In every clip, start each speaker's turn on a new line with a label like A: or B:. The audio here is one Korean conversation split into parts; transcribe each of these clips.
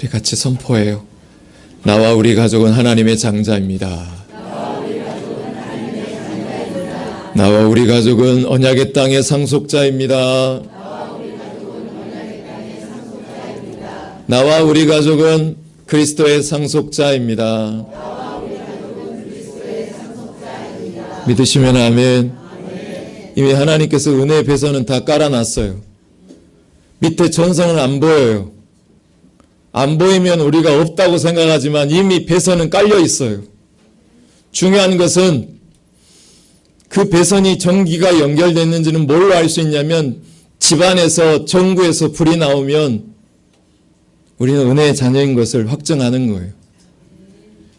A: 우리 같이 선포해요. 나와 우리 가족은 하나님의 장자입니다. 나와 우리 가족은 언약의 땅의 상속자입니다. 나와 우리 가족은 그리스도의 상속자입니다. 믿으시면 아멘. 이미 하나님께서 은혜의 배선은 다 깔아놨어요. 밑에 전선은 안 보여요. 안 보이면 우리가 없다고 생각하지만 이미 배선은 깔려 있어요. 중요한 것은 그 배선이 전기가 연결됐는지는 뭘로 알 수 있냐면 집안에서 전구에서 불이 나오면 우리는 은혜의 자녀인 것을 확증하는 거예요.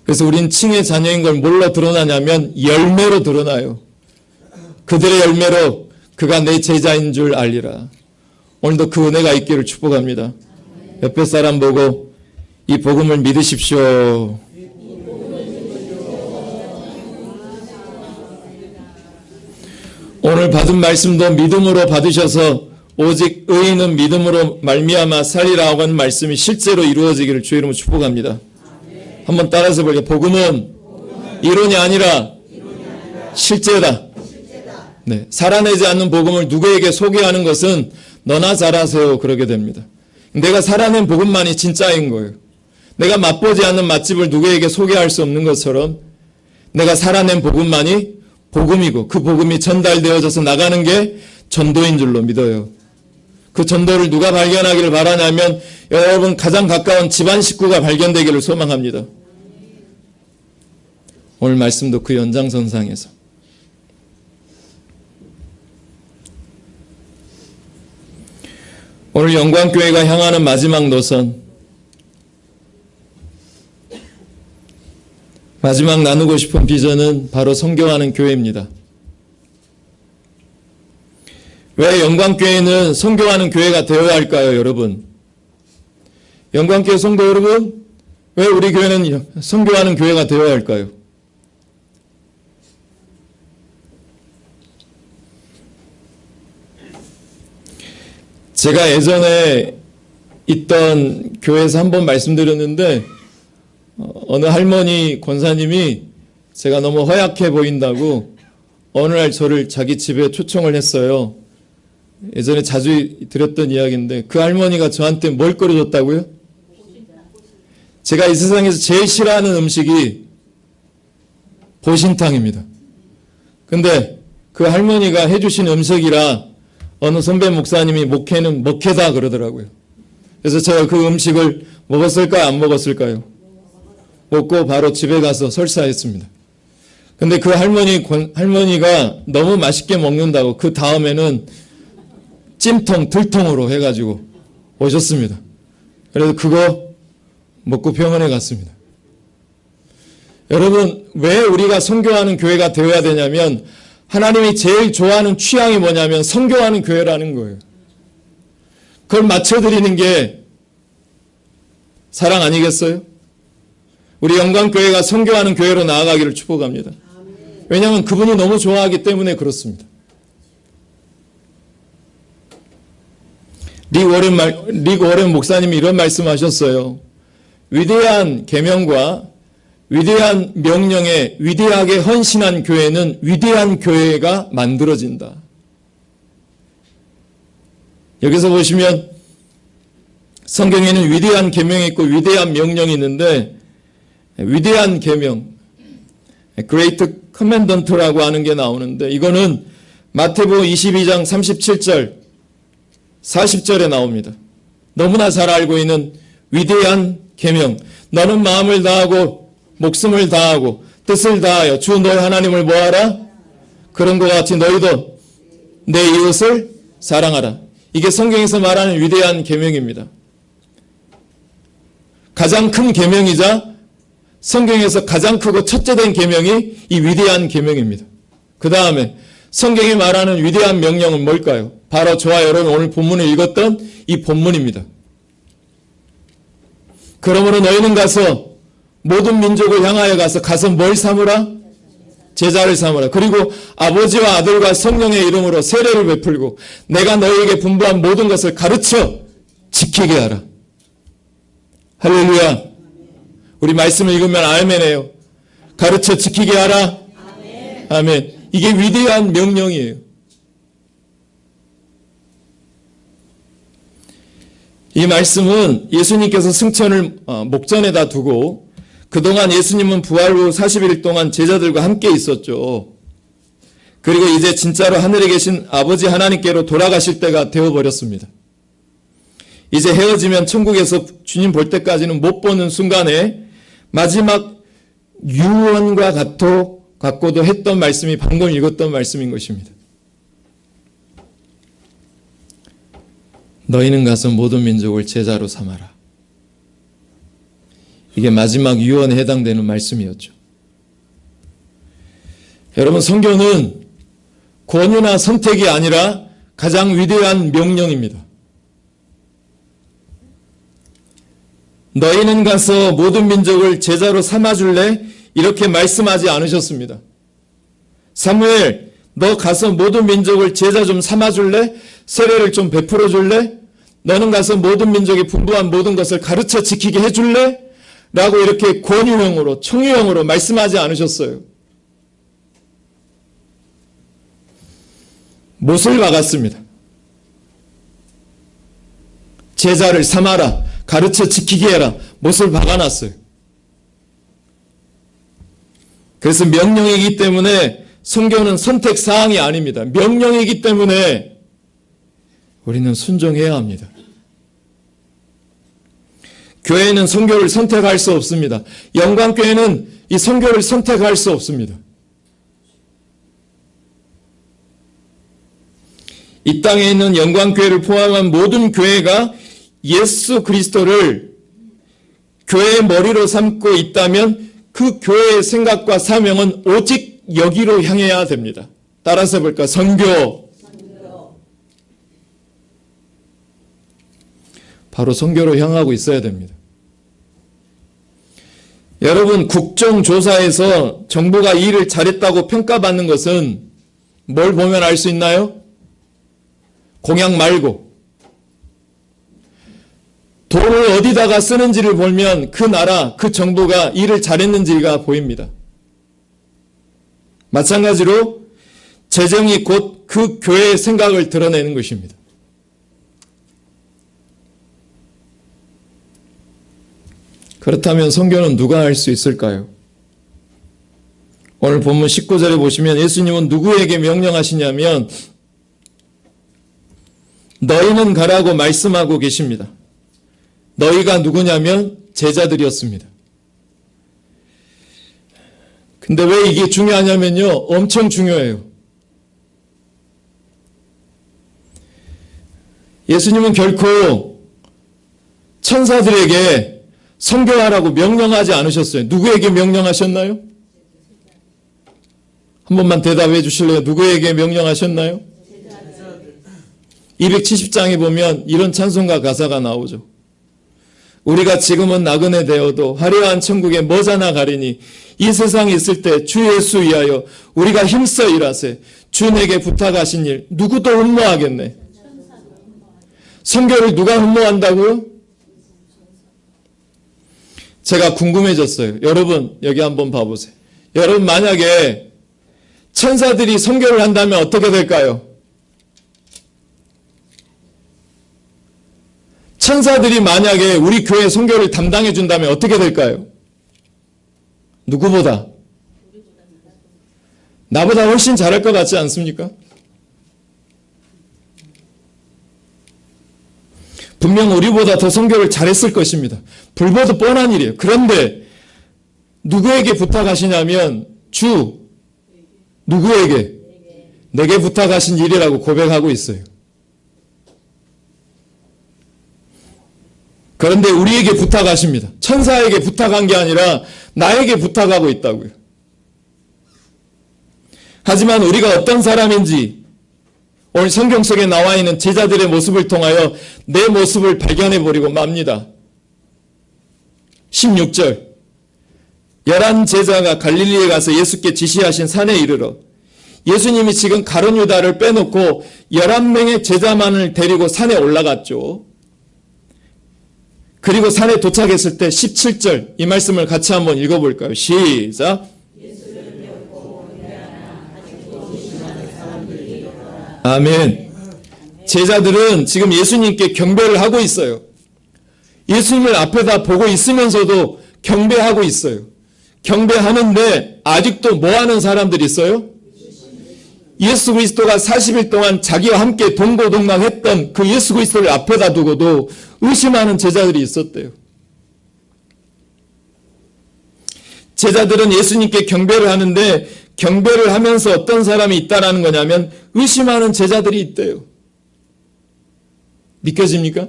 A: 그래서 우린 칭의 자녀인 걸 뭘로 드러나냐면 열매로 드러나요. 그들의 열매로 그가 내 제자인 줄 알리라. 오늘도 그 은혜가 있기를 축복합니다. 옆에 사람 보고 이 복음을 믿으십시오. 오늘 받은 말씀도 믿음으로 받으셔서 오직 의인은 믿음으로 말미암아 살리라고 하는 말씀이 실제로 이루어지기를 주의 이름으로 축복합니다. 한번 따라서 볼게요. 복음은 이론이 아니라 실제다. 네, 살아내지 않는 복음을 누구에게 소개하는 것은 너나 잘하세요 그러게 됩니다. 내가 살아낸 복음만이 진짜인 거예요. 내가 맛보지 않는 맛집을 누구에게 소개할 수 없는 것처럼 내가 살아낸 복음만이 복음이고 그 복음이 전달되어져서 나가는 게 전도인 줄로 믿어요. 그 전도를 누가 발견하기를 바라냐면 여러분 가장 가까운 집안 식구가 발견되기를 소망합니다. 오늘 말씀도 그 연장선상에서 오늘 영광교회가 향하는 마지막 노선, 마지막 나누고 싶은 비전은 바로 선교하는 교회입니다. 왜 영광교회는 선교하는 교회가 되어야 할까요, 여러분? 영광교회 성도 여러분, 왜 우리 교회는 선교하는 교회가 되어야 할까요? 제가 예전에 있던 교회에서 한번 말씀드렸는데 어느 할머니 권사님이 제가 너무 허약해 보인다고 어느 날 저를 자기 집에 초청을 했어요. 예전에 자주 드렸던 이야기인데 그 할머니가 저한테 뭘 끓여줬다고요? 제가 이 세상에서 제일 싫어하는 음식이 보신탕입니다. 근데 그 할머니가 해주신 음식이라 어느 선배 목사님이 목회는 먹회다 그러더라고요. 그래서 제가 그 음식을 먹었을까요? 안 먹었을까요? 먹고 바로 집에 가서 설사했습니다. 근데 그 할머니가 너무 맛있게 먹는다고 그 다음에는 찜통, 들통으로 해가지고 오셨습니다. 그래서 그거 먹고 병원에 갔습니다. 여러분, 왜 우리가 선교하는 교회가 되어야 되냐면 하나님이 제일 좋아하는 취향이 뭐냐면 선교하는 교회라는 거예요. 그걸 맞춰드리는 게 사랑 아니겠어요? 우리 영광교회가 선교하는 교회로 나아가기를 축복합니다. 왜냐하면 그분이 너무 좋아하기 때문에 그렇습니다. 릭 워렌 목사님이 이런 말씀하셨어요. 위대한 계명과 위대한 명령에 위대하게 헌신한 교회는 위대한 교회가 만들어진다. 여기서 보시면 성경에는 위대한 계명이 있고 위대한 명령이 있는데 위대한 계명, Great Commandment라고 하는 게 나오는데 이거는 마태복음 22장 37절, 40절에 나옵니다. 너무나 잘 알고 있는 위대한 계명. 너는 마음을 다하고 목숨을 다하고 뜻을 다하여 주 너희 하나님을 뭐하라? 그런 것 같이 너희도 내 이웃을 사랑하라. 이게 성경에서 말하는 위대한 계명입니다. 가장 큰 계명이자 성경에서 가장 크고 첫째 된 계명이 이 위대한 계명입니다. 그 다음에 성경이 말하는 위대한 명령은 뭘까요? 바로 저와 여러분 오늘 본문을 읽었던 이 본문입니다. 그러므로 너희는 가서 모든 민족을 향하여 가서 뭘 삼으라? 제자를 삼으라. 그리고 아버지와 아들과 성령의 이름으로 세례를 베풀고 내가 너희에게 분부한 모든 것을 가르쳐 지키게 하라. 할렐루야. 우리 말씀을 읽으면 아멘이에요. 가르쳐 지키게 하라. 아멘. 이게 위대한 명령이에요. 이 말씀은 예수님께서 승천을 목전에다 두고 그동안 예수님은 부활 후 40일 동안 제자들과 함께 있었죠. 그리고 이제 진짜로 하늘에 계신 아버지 하나님께로 돌아가실 때가 되어버렸습니다. 이제 헤어지면 천국에서 주님 볼 때까지는 못 보는 순간에 마지막 유언과 같고도 했던 말씀이 방금 읽었던 말씀인 것입니다. 너희는 가서 모든 민족을 제자로 삼아라. 이게 마지막 유언에 해당되는 말씀이었죠. 여러분, 성경은 권유나 선택이 아니라 가장 위대한 명령입니다. 너희는 가서 모든 민족을 제자로 삼아줄래? 이렇게 말씀하지 않으셨습니다. 사무엘, 너 가서 모든 민족을 제자 좀 삼아줄래? 세례를 좀 베풀어줄래? 너는 가서 모든 민족의 분부한 모든 것을 가르쳐 지키게 해줄래? 라고 이렇게 권유형으로, 청유형으로 말씀하지 않으셨어요. 못을 박았습니다. 제자를 삼아라. 가르쳐 지키게 해라. 못을 박아놨어요. 그래서 명령이기 때문에 성경은 선택사항이 아닙니다. 명령이기 때문에 우리는 순종해야 합니다. 교회는 선교를 선택할 수 없습니다. 영광교회는 이 선교를 선택할 수 없습니다. 이 땅에 있는 영광교회를 포함한 모든 교회가 예수 그리스도를 교회의 머리로 삼고 있다면 그 교회의 생각과 사명은 오직 여기로 향해야 됩니다. 따라서 볼까? 선교. 바로 선교로 향하고 있어야 됩니다. 여러분, 국정조사에서 정부가 이 일을 잘했다고 평가받는 것은 뭘 보면 알 수 있나요? 공약 말고 돈을 어디다가 쓰는지를 보면 그 나라, 그 정부가 일을 잘했는지가 보입니다. 마찬가지로 재정이 곧 그 교회의 생각을 드러내는 것입니다. 그렇다면 선교는 누가 할 수 있을까요? 오늘 본문 19절에 보시면 예수님은 누구에게 명령하시냐면 너희는 가라고 말씀하고 계십니다. 너희가 누구냐면 제자들이었습니다. 근데 왜 이게 중요하냐면요. 엄청 중요해요. 예수님은 결코 천사들에게 선교하라고 명령하지 않으셨어요. 누구에게 명령하셨나요? 한 번만 대답해 주실래요? 누구에게 명령하셨나요? 270장에 보면 이런 찬송가 가사가 나오죠. 우리가 지금은 나그네 되어도 화려한 천국에 머자나 가리니 이 세상에 있을 때 주 예수 위하여 우리가 힘써 일하세. 주 내게 부탁하신 일 누구도 흠모하겠네. 선교를 누가 흠모한다고요? 제가 궁금해졌어요. 여러분 여기 한번 봐보세요. 여러분 만약에 천사들이 선교를 한다면 어떻게 될까요? 천사들이 만약에 우리 교회 선교를 담당해 준다면 어떻게 될까요? 누구보다? 나보다 훨씬 잘할 것 같지 않습니까? 분명 우리보다 더 선교를 잘했을 것입니다. 불보듯 뻔한 일이에요. 그런데 누구에게 부탁하시냐면 주 누구에게? 내게 부탁하신 일이라고 고백하고 있어요. 그런데 우리에게 부탁하십니다. 천사에게 부탁한 게 아니라 나에게 부탁하고 있다고요. 하지만 우리가 어떤 사람인지 오늘 성경 속에 나와 있는 제자들의 모습을 통하여 내 모습을 발견해버리고 맙니다. 16절 11 제자가 갈릴리에 가서 예수께 지시하신 산에 이르러 예수님이 지금 가룟 유다를 빼놓고 11명의 제자만을 데리고 산에 올라갔죠. 그리고 산에 도착했을 때 17절 이 말씀을 같이 한번 읽어볼까요? 시작. 아멘. 제자들은 지금 예수님께 경배를 하고 있어요. 예수님을 앞에다 보고 있으면서도 경배하고 있어요. 경배하는데 아직도 뭐 하는 사람들이 있어요? 예수 그리스도가 40일 동안 자기와 함께 동고동락했던 그 예수 그리스도를 앞에다 두고도 의심하는 제자들이 있었대요. 제자들은 예수님께 경배를 하는데 경배를 하면서 어떤 사람이 있다라는 거냐면 의심하는 제자들이 있대요. 믿겨집니까?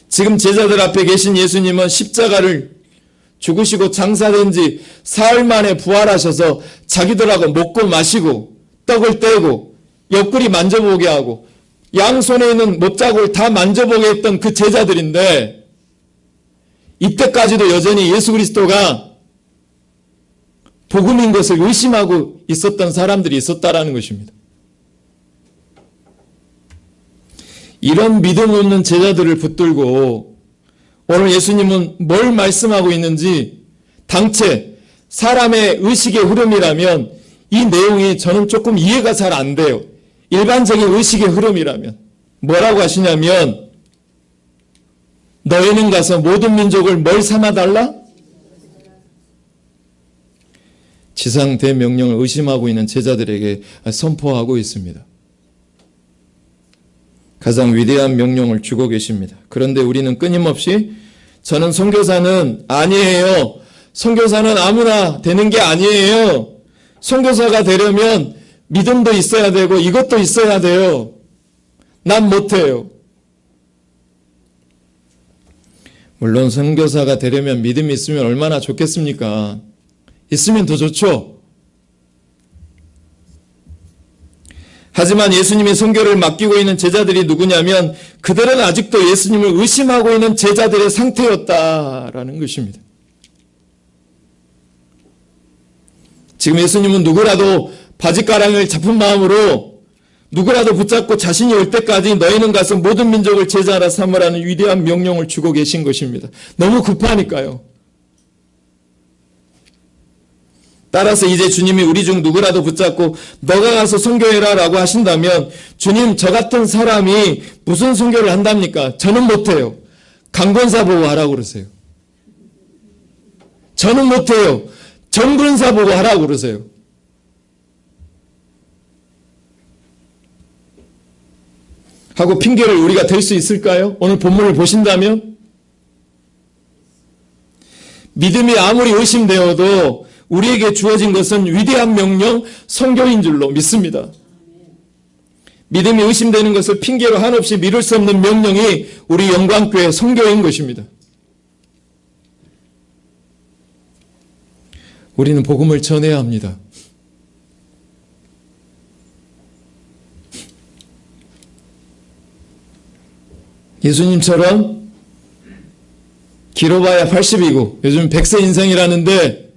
A: 지금 제자들 앞에 계신 예수님은 십자가를 죽으시고 장사된 지 사흘 만에 부활하셔서 자기들하고 먹고 마시고 떡을 떼고 옆구리 만져보게 하고 양손에 있는 못자국을 다 만져보게 했던 그 제자들인데 이때까지도 여전히 예수 그리스도가 복음인 것을 의심하고 있었던 사람들이 있었다라는 것입니다. 이런 믿음 없는 제자들을 붙들고 오늘 예수님은 뭘 말씀하고 있는지 당최 사람의 의식의 흐름이라면 이 내용이 저는 조금 이해가 잘 안 돼요. 일반적인 의식의 흐름이라면 뭐라고 하시냐면 너희는 가서 모든 민족을 뭘 삼아달라? 지상 대명령을 의심하고 있는 제자들에게 선포하고 있습니다. 가장 위대한 명령을 주고 계십니다. 그런데 우리는 끊임없이 저는 선교사는 아니에요. 선교사는 아무나 되는 게 아니에요. 선교사가 되려면 믿음도 있어야 되고 이것도 있어야 돼요. 난 못해요. 물론 선교사가 되려면 믿음이 있으면 얼마나 좋겠습니까? 있으면 더 좋죠. 하지만 예수님의 선교를 맡기고 있는 제자들이 누구냐면 그들은 아직도 예수님을 의심하고 있는 제자들의 상태였다라는 것입니다. 지금 예수님은 누구라도 바짓가랑을 잡은 마음으로 누구라도 붙잡고 자신이 올 때까지 너희는 가서 모든 민족을 제자라 삼으라는 위대한 명령을 주고 계신 것입니다. 너무 급하니까요. 따라서 이제 주님이 우리 중 누구라도 붙잡고 너가 가서 선교해라 라고 하신다면 주님 저 같은 사람이 무슨 선교를 한답니까? 저는 못해요. 강권사 보고 하라고 그러세요. 저는 못해요. 정근사 보고 하라고 그러세요. 하고 핑계를 우리가 댈 수 있을까요? 오늘 본문을 보신다면 믿음이 아무리 의심되어도 우리에게 주어진 것은 위대한 명령, 선교인 줄로 믿습니다. 믿음이 의심되는 것을 핑계로 한없이 미룰 수 없는 명령이 우리 영광교회 선교인 것입니다. 우리는 복음을 전해야 합니다. 예수님처럼 길어봐야 80이고 요즘 100세 인생이라는데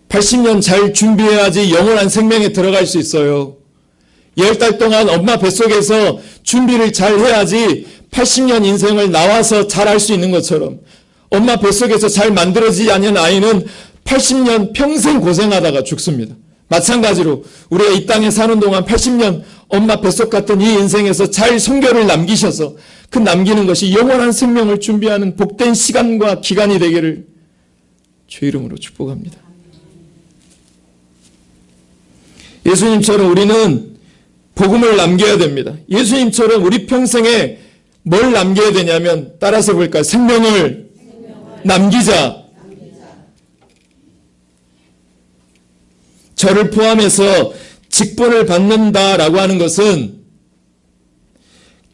A: 80년 잘 준비해야지 영원한 생명에 들어갈 수 있어요. 10달 동안 엄마 뱃속에서 준비를 잘 해야지 80년 인생을 나와서 잘 할 수 있는 것처럼 엄마 뱃속에서 잘 만들어지지 않은 아이는 80년 평생 고생하다가 죽습니다. 마찬가지로 우리가 이 땅에 사는 동안 80년 엄마 뱃속 같은 이 인생에서 잘 선교를 남기셔서 그 남기는 것이 영원한 생명을 준비하는 복된 시간과 기간이 되기를 주 이름으로 축복합니다. 예수님처럼 우리는 복음을 남겨야 됩니다. 예수님처럼 우리 평생에 뭘 남겨야 되냐면 따라서 볼까요? 생명을 남기자. 저를 포함해서 직분을 받는다라고 하는 것은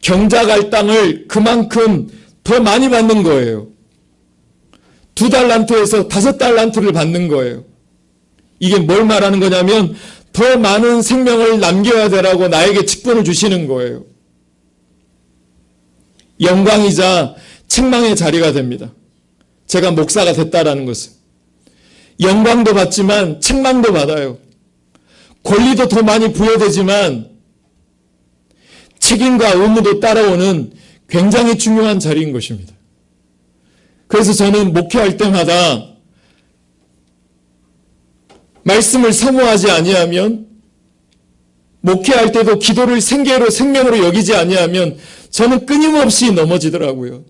A: 경작할 땅을 그만큼 더 많이 받는 거예요. 2달란트에서 5달란트를 받는 거예요. 이게 뭘 말하는 거냐면 더 많은 생명을 남겨야 되라고 나에게 직분을 주시는 거예요. 영광이자 책망의 자리가 됩니다. 제가 목사가 됐다라는 것은 영광도 받지만 책망도 받아요. 권리도 더 많이 부여되지만 책임과 의무도 따라오는 굉장히 중요한 자리인 것입니다. 그래서 저는 목회할 때마다 말씀을 사모하지 아니하면, 목회할 때도 기도를 생계로 생명으로 여기지 아니하면 저는 끊임없이 넘어지더라고요.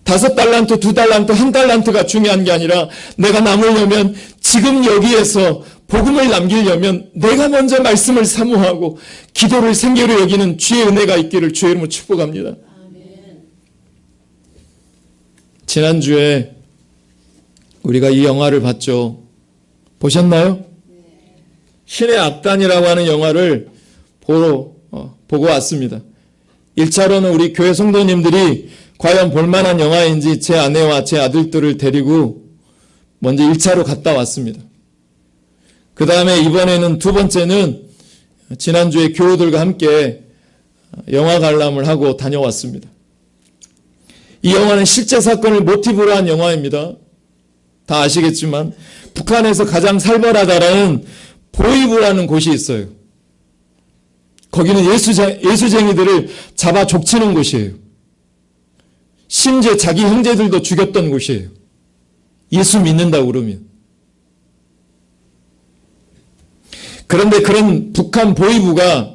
A: 5달란트, 2달란트, 1달란트가 중요한 게 아니라 내가 남으려면, 지금 여기에서 복음을 남기려면 내가 먼저 말씀을 사모하고 기도를 생계로 여기는 주의 은혜가 있기를 주의 이름으로 축복합니다. 지난주에 우리가 이 영화를 봤죠. 보셨나요? 신의 악단이라고 하는 영화를 보고 왔습니다. 1차로는 우리 교회 성도님들이 과연 볼만한 영화인지 제 아내와 제 아들들을 데리고 먼저 1차로 갔다 왔습니다. 그 다음에 이번에는 두 번째는 지난주에 교우들과 함께 영화 관람을 하고 다녀왔습니다. 이 영화는 실제 사건을 모티브로 한 영화입니다. 다 아시겠지만 북한에서 가장 살벌하다라는 보이부라는 곳이 있어요. 거기는 예수쟁이들을 잡아 족치는 곳이에요. 심지어 자기 형제들도 죽였던 곳이에요. 예수 믿는다고 그러면. 그런데 그런 북한 보이부가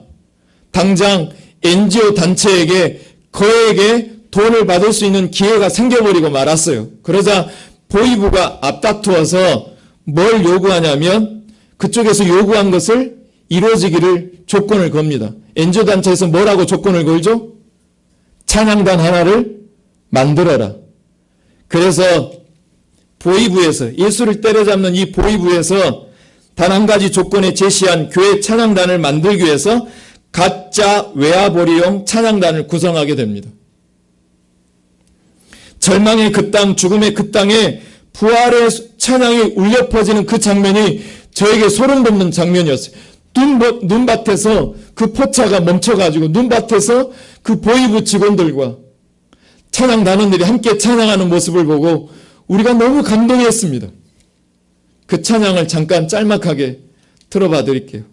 A: 당장 NGO 단체에게 거액의 돈을 받을 수 있는 기회가 생겨버리고 말았어요. 그러자 보이부가 앞다투어서 뭘 요구하냐면 그쪽에서 요구한 것을 이루어지기를 조건을 겁니다. NGO 단체에서 뭐라고 조건을 걸죠? 찬양단 하나를 만들어라. 그래서 보이부에서, 예수를 때려잡는 이 보이부에서 단 한 가지 조건에 제시한 교회 찬양단을 만들기 위해서 가짜 외화벌이용 찬양단을 구성하게 됩니다. 절망의 그 땅, 죽음의 그 땅에 부활의 찬양이 울려 퍼지는 그 장면이 저에게 소름 돋는 장면이었어요. 눈밭에서 그 포차가 멈춰가지고 눈밭에서 그 보이부 직원들과 찬양단원들이 함께 찬양하는 모습을 보고 우리가 너무 감동했습니다. 그 찬양을 잠깐 짤막하게 들어봐 드릴게요.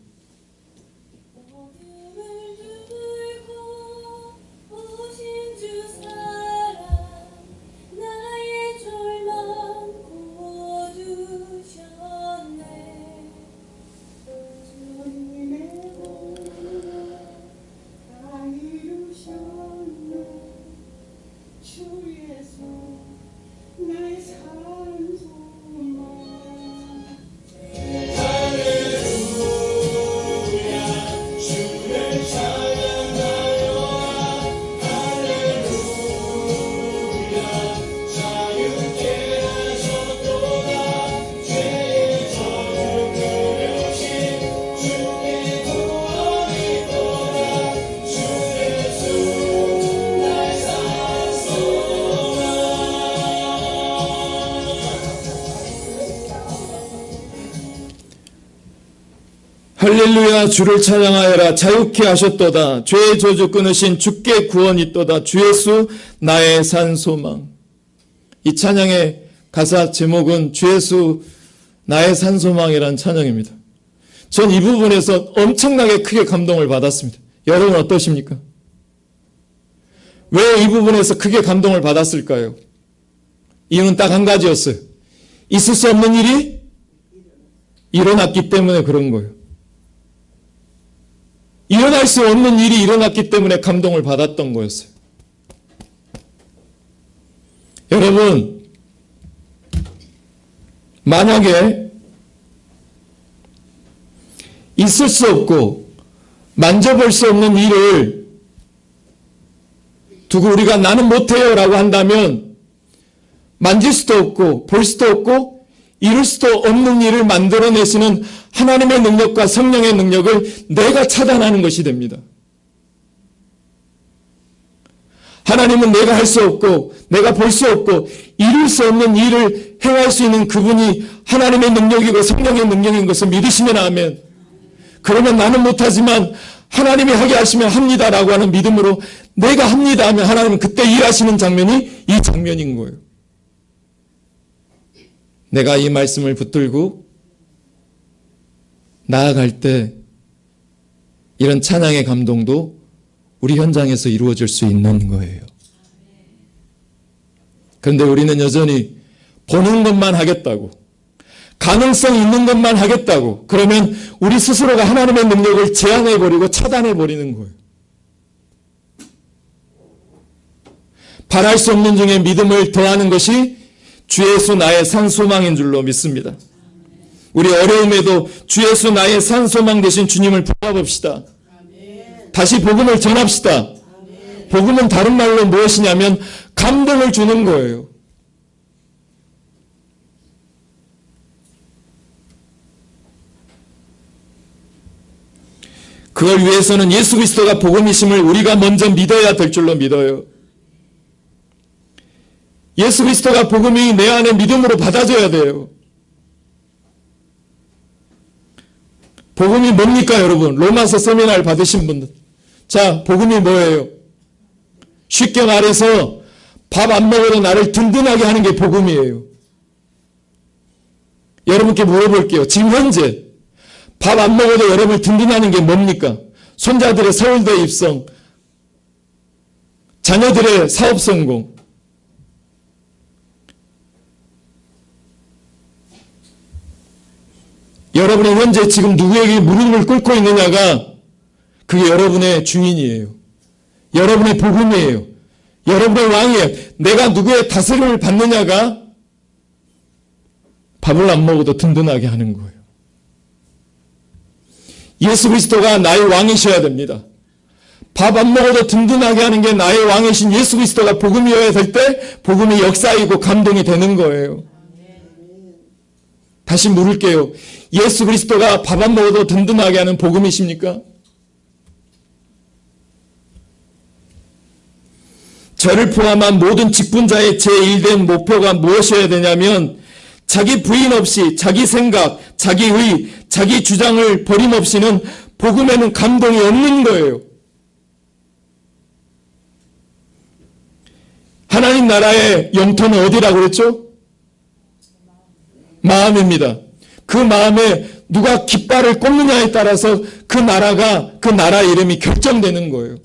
A: 할렐루야, 주를 찬양하여라. 자유케 하셨도다. 죄의 저주 끊으신 주께 구원이 있도다. 주 예수 나의 산 소망. 이 찬양의 가사 제목은 주 예수 나의 산 소망이라는 찬양입니다. 전 이 부분에서 엄청나게 크게 감동을 받았습니다. 여러분 어떠십니까? 왜 이 부분에서 크게 감동을 받았을까요? 이유는 딱 한 가지였어요. 있을 수 없는 일이 일어났기 때문에 그런 거예요. 일어날 수 없는 일이 일어났기 때문에 감동을 받았던 거였어요. 여러분, 만약에 있을 수 없고 만져볼 수 없는 일을 두고 우리가 나는 못해요 라고 한다면 만질 수도 없고 볼 수도 없고 이룰 수도 없는 일을 만들어내시는 하나님의 능력과 성령의 능력을 내가 차단하는 것이 됩니다. 하나님은 내가 할 수 없고 내가 볼 수 없고 이룰 수 없는 일을 행할 수 있는 그분이 하나님의 능력이고 성령의 능력인 것을 믿으시면 아멘. 그러면 나는 못하지만 하나님이 하게 하시면 합니다라고 하는 믿음으로 내가 합니다 하면 하나님은 그때 일하시는 장면이 이 장면인 거예요. 내가 이 말씀을 붙들고 나아갈 때 이런 찬양의 감동도 우리 현장에서 이루어질 수 있는 거예요. 그런데 우리는 여전히 보는 것만 하겠다고, 가능성 있는 것만 하겠다고, 그러면 우리 스스로가 하나님의 능력을 제한해버리고 차단해버리는 거예요. 바랄 수 없는 중에 믿음을 더하는 것이 주 예수 나의 산 소망인 줄로 믿습니다. 우리 어려움에도 주 예수 나의 산 소망 되신 주님을 바라봅시다. 다시 복음을 전합시다. 복음은 다른 말로 무엇이냐면 감동을 주는 거예요. 그걸 위해서는 예수 그리스도가 복음이심을 우리가 먼저 믿어야 될 줄로 믿어요. 예수 그리스도가 복음이 내 안에 믿음으로 받아줘야 돼요. 복음이 뭡니까, 여러분? 로마서 세미나를 받으신 분들. 자, 복음이 뭐예요? 쉽게 말해서 밥 안 먹어도 나를 든든하게 하는 게 복음이에요. 여러분께 물어볼게요. 지금 현재 밥 안 먹어도 여러분을 든든하는 게 뭡니까? 손자들의 서울대 입성, 자녀들의 사업 성공, 여러분이 현재 지금 누구에게 무릎을 꿇고 있느냐가 그게 여러분의 주인이에요. 여러분의 복음이에요. 여러분의 왕이에요. 내가 누구의 다스림을 받느냐가 밥을 안 먹어도 든든하게 하는 거예요. 예수 그리스도가 나의 왕이셔야 됩니다. 밥 안 먹어도 든든하게 하는 게 나의 왕이신 예수 그리스도가 복음이어야 될 때 복음이 역사이고 감동이 되는 거예요. 다시 물을게요. 예수 그리스도가 밥 안 먹어도 든든하게 하는 복음이십니까? 저를 포함한 모든 직분자의 제1된 목표가 무엇이어야 되냐면 자기 부인 없이 자기 생각, 자기 의, 자기 주장을 버림없이는 복음에는 감동이 없는 거예요. 하나님 나라의 영토는 어디라고 그랬죠? 마음입니다. 그 마음에 누가 깃발을 꽂느냐에 따라서 그 나라 이름이 결정되는 거예요.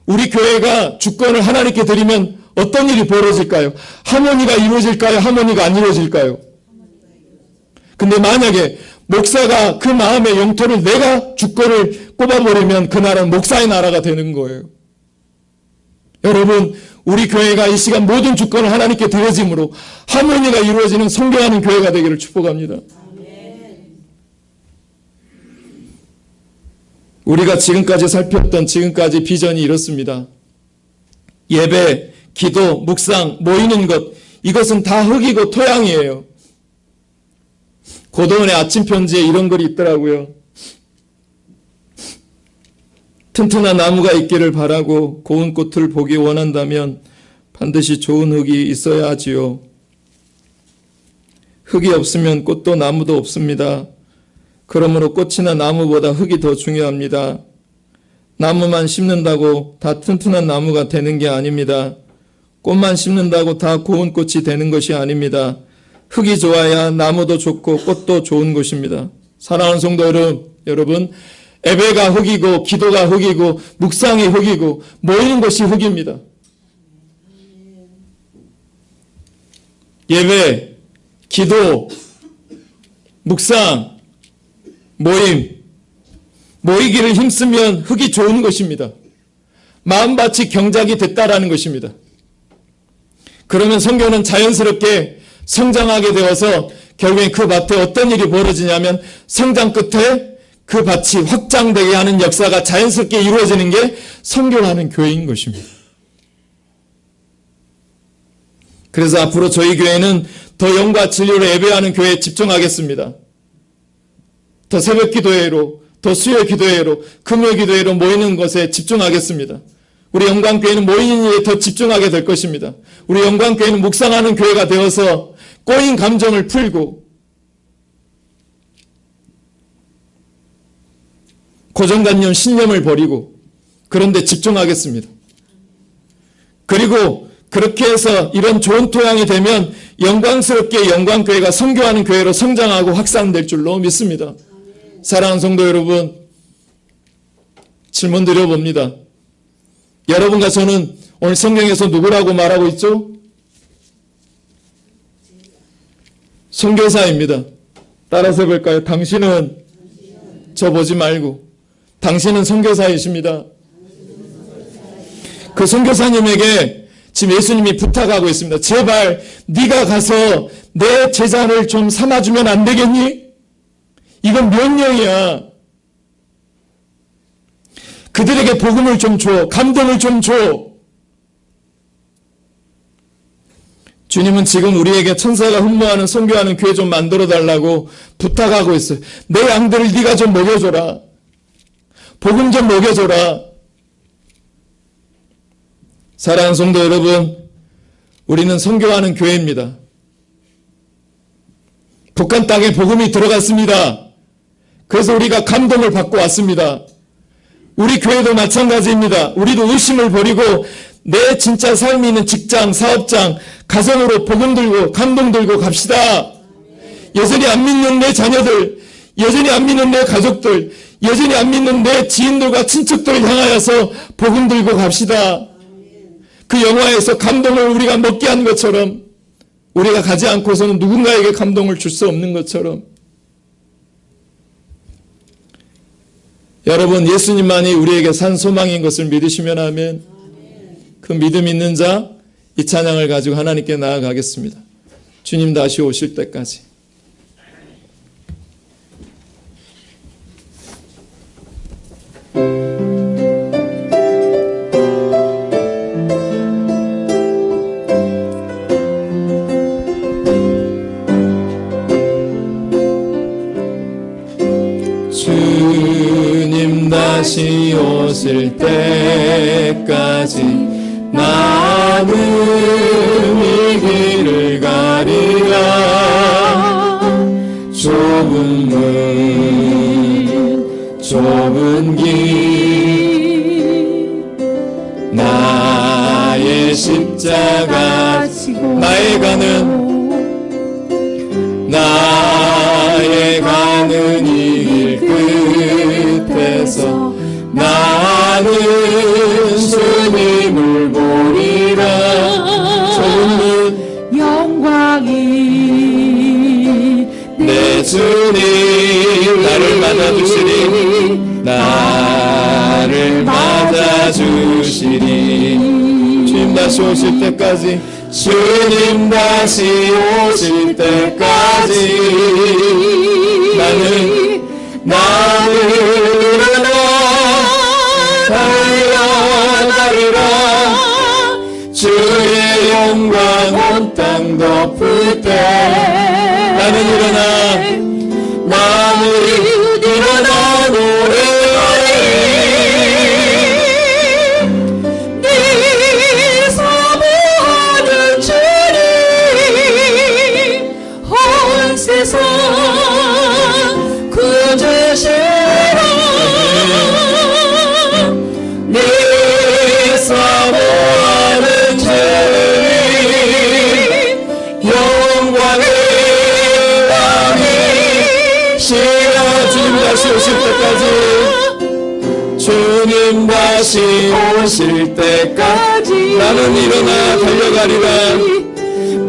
A: 우리 교회가 주권을 하나님께 드리면 어떤 일이 벌어질까요? 하모니가 이루어질까요? 하모니가 안 이루어질까요? 근데 만약에 목사가 그 마음의 영토를 내가 주권을 꼽아버리면 그 나라는 목사의 나라가 되는 거예요. 여러분, 우리 교회가 이 시간 모든 주권을 하나님께 드려짐으로 하모니가 이루어지는 성경하는 교회가 되기를 축복합니다. 우리가 지금까지 살폈던 지금까지 비전이 이렇습니다. 예배, 기도, 묵상, 모이는 것, 이것은 다 흙이고 토양이에요. 고도원의 아침 편지에 이런 글이 있더라고요. 튼튼한 나무가 있기를 바라고 고운 꽃을 보기 원한다면 반드시 좋은 흙이 있어야 하지요. 흙이 없으면 꽃도 나무도 없습니다. 그러므로 꽃이나 나무보다 흙이 더 중요합니다. 나무만 심는다고 다 튼튼한 나무가 되는 게 아닙니다. 꽃만 심는다고 다 고운 꽃이 되는 것이 아닙니다. 흙이 좋아야 나무도 좋고 꽃도 좋은 것입니다. 사랑하는 성도 여러분, 예배가 흙이고 기도가 흙이고 묵상이 흙이고 모이는 것이 흙입니다. 예배, 기도, 묵상, 모이기를 힘쓰면 흙이 좋은 것입니다. 마음밭이 경작이 됐다라는 것입니다. 그러면 성경은 자연스럽게 성장하게 되어서 결국엔 그 밭에 어떤 일이 벌어지냐면 성장 끝에 그 밭이 확장되게 하는 역사가 자연스럽게 이루어지는 게 성결하는 교회인 것입니다. 그래서 앞으로 저희 교회는 더 영과 진리로 예배하는 교회에 집중하겠습니다. 더 새벽 기도회로, 더 수요 기도회로, 금요 기도회로 모이는 것에 집중하겠습니다. 우리 영광교회는 모이는 일에 더 집중하게 될 것입니다. 우리 영광교회는 묵상하는 교회가 되어서 꼬인 감정을 풀고 고정관념, 신념을 버리고 그런 데 집중하겠습니다. 그리고 그렇게 해서 이런 좋은 토양이 되면 영광스럽게 영광교회가 선교하는 교회로 성장하고 확산될 줄로 믿습니다. 사랑하는 성도 여러분, 질문 드려봅니다. 여러분과 저는 오늘 성경에서 누구라고 말하고 있죠? 선교사입니다. 따라서 해볼까요? 당신은 저 보지 말고 당신은 선교사이십니다. 그 선교사님에게 지금 예수님이 부탁하고 있습니다. 제발 네가 가서 내 제자를 좀 삼아주면 안 되겠니? 이건 명령이야. 그들에게 복음을 좀 줘. 감동을 좀 줘. 주님은 지금 우리에게 천사가 흠모하는 선교하는 교회 좀 만들어 달라고 부탁하고 있어요. 내 양들을 네가 좀 먹여줘라. 복음 좀 먹여줘라. 사랑하는 성도 여러분, 우리는 선교하는 교회입니다. 북한 땅에 복음이 들어갔습니다. 그래서 우리가 감동을 받고 왔습니다. 우리 교회도 마찬가지입니다. 우리도 의심을 버리고 내 진짜 삶이 있는 직장, 사업장, 가정으로 복음 들고 감동 들고 갑시다. 여전히 안 믿는 내 자녀들, 여전히 안 믿는 내 가족들, 여전히 안 믿는 내 지인들과 친척들을 향하여서 복음 들고 갑시다. 그 영화에서 감동을 우리가 먹게 한 것처럼 우리가 가지 않고서는 누군가에게 감동을 줄 수 없는 것처럼 여러분 예수님만이 우리에게 산 소망인 것을 믿으시면 하면 그 믿음 있는 자 이 찬양을 가지고 하나님께 나아가겠습니다. 주님 다시 오실 때까지. 주님 다시 오실 때까지 나는 이 길을 가리라. 좁은 문 좁은 길 나의 십자가 나의 가는 이 길 끝에서 나는 주님을 보리라. 좁은
B: 영광이
A: 내 주님 나를 맞아주시리. 나를 맞아주시리. 주님 다시 오실 때까지. 주님 다시 오실 때까지 나는 달려가리라. 주의 영광 온 땅 덮을 때 나는 일어나 노래하리.
B: 네 사모하는 주님 온 세상 구주시라.
A: 네 사모하는 주님 영광의 왕이시라. 주님 다시 오실 때까지. 주님 다시 오실 때까지 나는 일어나 달려가리라.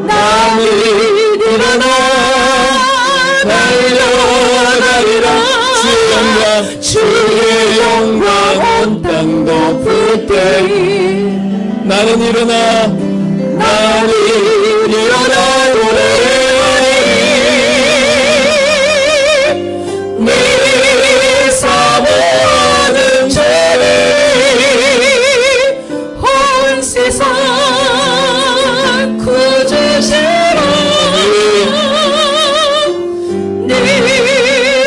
A: 나는 일어나 달려가리라. 주의 영광 온 땅 덮을 때 나는 일어나 노래하리. 네 사모하는 주님
B: 온 세상 구주시라. 네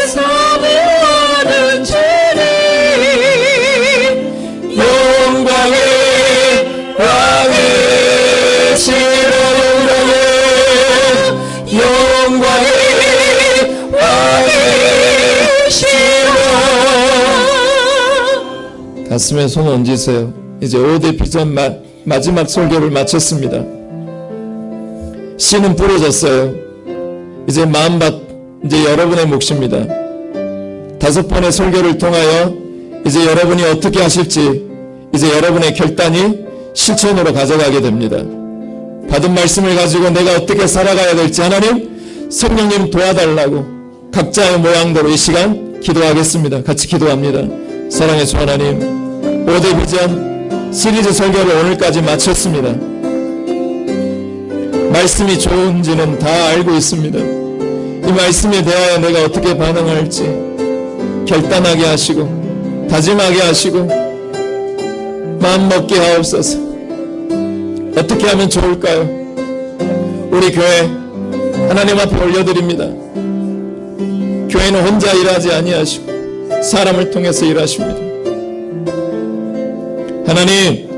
B: 사모하는 주님
A: 영광의 왕이시라. 영광의 왕이시라. 가슴에 손 얹으세요. 이제 5대 비전 마지막 설교를 마쳤습니다. 씨는 뿌려졌어요. 이제 마음밭 이제 여러분의 몫입니다. 5번의 설교를 통하여 이제 여러분이 어떻게 하실지 이제 여러분의 결단이 실천으로 가져가게 됩니다. 받은 말씀을 가지고 내가 어떻게 살아가야 될지 하나님 성령님 도와달라고 각자의 모양대로 이 시간 기도하겠습니다. 같이 기도합니다. 사랑의 주 하나님, 5대 비전 시리즈 설교를 오늘까지 마쳤습니다. 말씀이 좋은지는 다 알고 있습니다. 이 말씀에 대하여 내가 어떻게 반응할지 결단하게 하시고 다짐하게 하시고 마음 먹게 하옵소서. 어떻게 하면 좋을까요? 우리 교회 하나님 앞에 올려드립니다. 교회는 혼자 일하지 아니하시고 사람을 통해서 일하십니다. 하나님,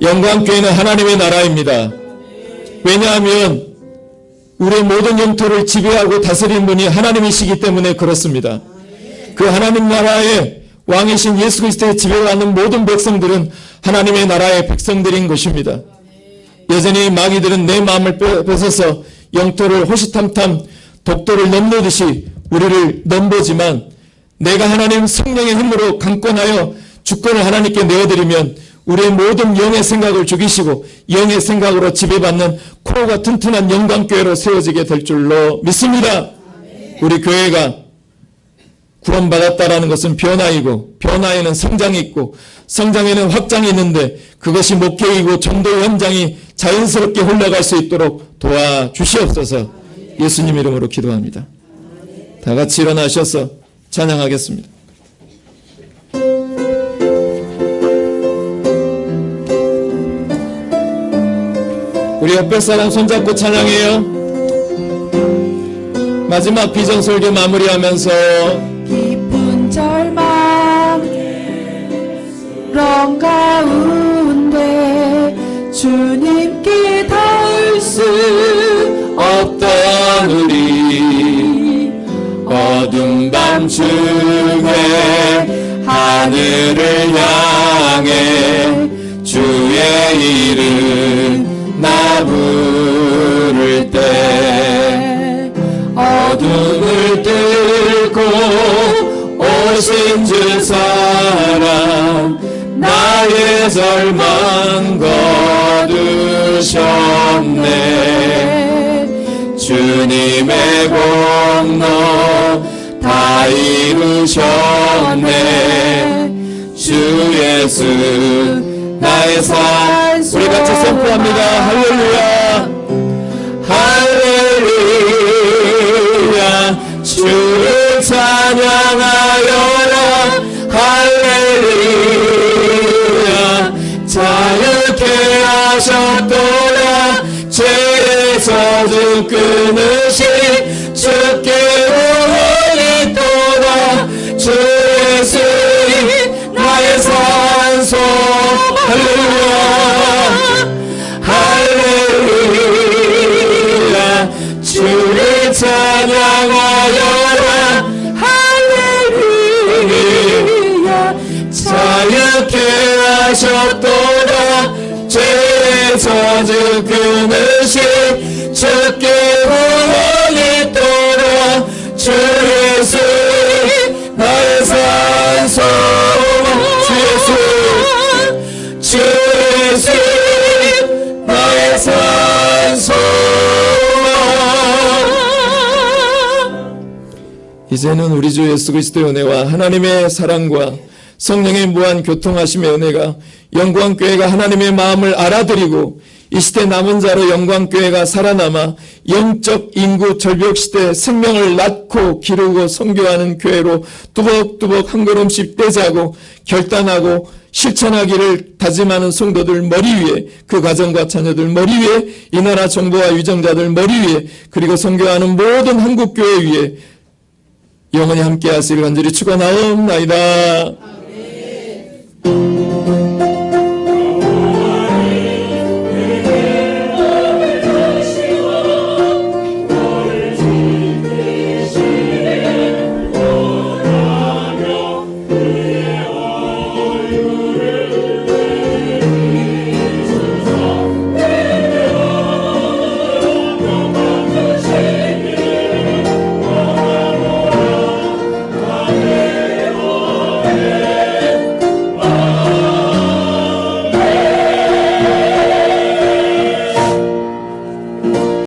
A: 영광교회는 하나님의 나라입니다. 왜냐하면 우리의 모든 영토를 지배하고 다스리는 분이 하나님이시기 때문에 그렇습니다. 그 하나님 나라의 왕이신 예수 그리스도의 지배받는 모든 백성들은 하나님의 나라의 백성들인 것입니다. 여전히 마귀들은 내 마음을 뺏어서 영토를 호시탐탐 독도를 넘노듯이 우리를 넘보지만 내가 하나님 성령의 힘으로 강권하여 주권을 하나님께 내어드리면 우리의 모든 영의 생각을 죽이시고 영의 생각으로 지배받는 코어가 튼튼한 영광교회로 세워지게 될 줄로 믿습니다. 우리 교회가 구원받았다라는 것은 변화이고 변화에는 성장이 있고 성장에는 확장이 있는데 그것이 목회이고 전도의 현장이 자연스럽게 흘러갈 수 있도록 도와주시옵소서. 예수님 이름으로 기도합니다. 다 같이 일어나셔서 찬양하겠습니다. 우리 옆에 사람 손잡고 찬양해요. 마지막 비전 설교 마무리하면서
B: 깊은 절망 런 가운데 주님께 닿을 수
A: 없던 우리 어둠 밤중에 하늘을 향해 주의 이름 나 부를 때 어둠을 뚫고 오신 주 사랑 나의 절망 거두셨네. 주님의 공로 다 이루셨네. 주 예수 나의 산. 우리 같이 선포합니다. 할렐루야 할렐루야 주를 찬양하여라. 할렐루야 자유케 하셨도다. 죄의 저주 끊으신 주께 영원히 또다. 주 예수 나의 산소. 할렐루야 주를 찬양하여라. 할렐루야 자유케 하셨도다. 죄의 저주 끊으신 주께 영원히 또다. 주 예수 나의 산소. 주 예수 나의 산소. 이제는 우리 주 예수 그리스도의 은혜와 하나님의 사랑과 성령의 무한 교통하심의 은혜가 영광교회가 하나님의 마음을 알아들이고 이 시대 남은 자로 영광교회가 살아남아 영적 인구 절벽시대 생명을 낳고 기르고 선교하는 교회로 뚜벅뚜벅 한 걸음씩 떼자고 결단하고 실천하기를 다짐하는 성도들 머리 위에, 그 가정과 자녀들 머리 위에, 이 나라 정부와 위정자들 머리 위에, 그리고 선교하는 모든 한국교회 위에 영원히 함께 하시기를 간절히 축원하옵나이다.